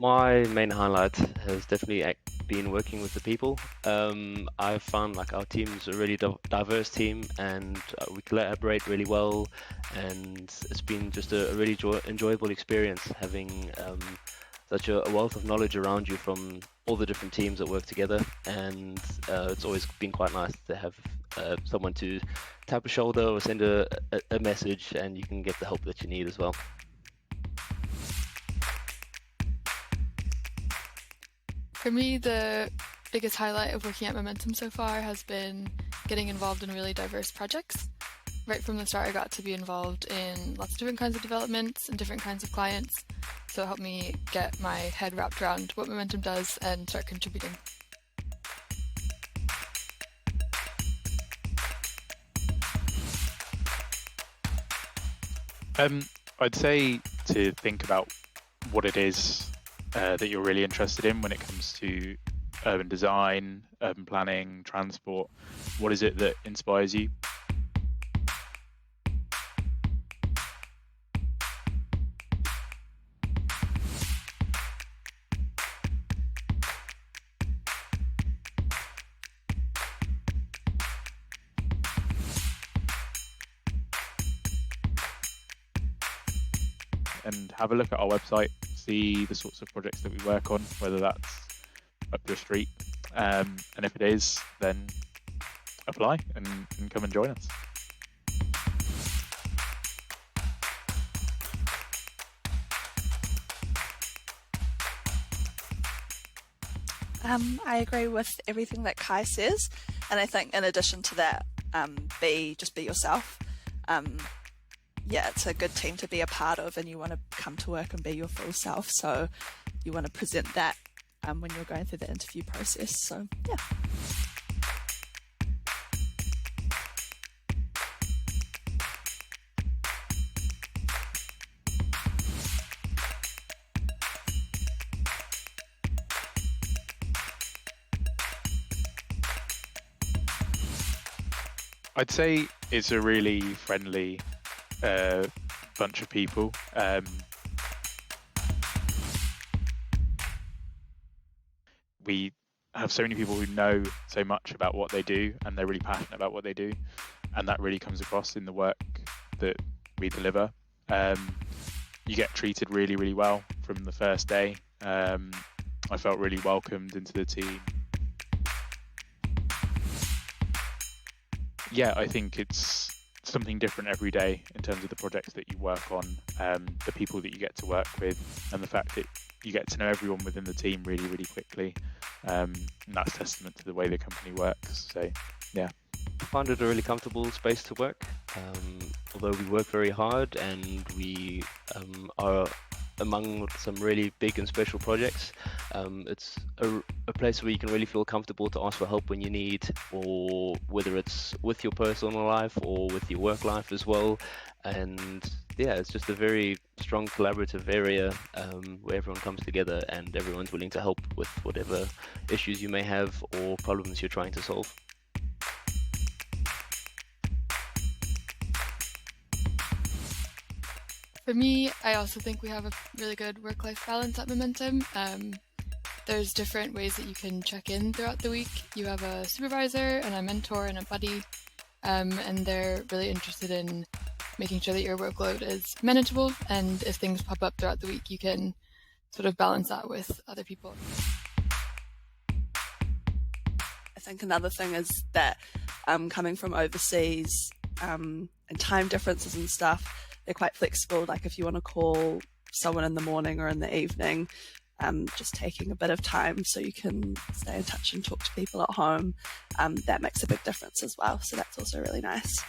My main highlight has definitely been working with the people. I've found like our team's a really diverse team, and we collaborate really well. And it's been just a really enjoyable experience having such a wealth of knowledge around you from all the different teams that work together. And it's always been quite nice to have someone to tap a shoulder or send a message, and you can get the help that you need as well. For me, the biggest highlight of working at Momentum so far has been getting involved in really diverse projects. Right from the start, I got to be involved in lots of different kinds of developments and different kinds of clients. So it helped me get my head wrapped around what Momentum does and start contributing. I'd say to think about what it is that you're really interested in when it comes to urban design, urban planning, transport. What is it that inspires you? And have a look at our website, see the sorts of projects that we work on, whether that's up your street. And if it is, then apply and come and join us. I agree with everything that Kai says, and I think in addition to that, be yourself. Yeah, it's a good team to be a part of, and you want to come to work and be your full self, so you want to present that when you're going through the interview process. So yeah. I'd say it's a really friendly bunch of people. We have so many people who know so much about what they do, and they're really passionate about what they do, and that really comes across in the work that we deliver. You get treated really, really well from the first day. I felt really welcomed into the team. Yeah, I think it's something different every day in terms of the projects that you work on, the people that you get to work with, and the fact that you get to know everyone within the team really, really quickly. And that's testament to the way the company works. So, yeah. I find it a really comfortable space to work. Although we work very hard and we are among some really big and special projects, it's a place where you can really feel comfortable to ask for help when you need, or whether it's with your personal life or with your work life as well. And yeah, it's just a very strong collaborative area where everyone comes together and everyone's willing to help with whatever issues you may have or problems you're trying to solve. For me, I also think we have a really good work-life balance at Momentum. There's different ways that you can check in throughout the week. You have a supervisor and a mentor and a buddy, and they're really interested in making sure that your workload is manageable, and if things pop up throughout the week, you can sort of balance that with other people. I think another thing is that coming from overseas and time differences and stuff, they're quite flexible. Like if you want to call someone in the morning or in the evening, just taking a bit of time so you can stay in touch and talk to people at home, that makes a big difference as well. So that's also really nice.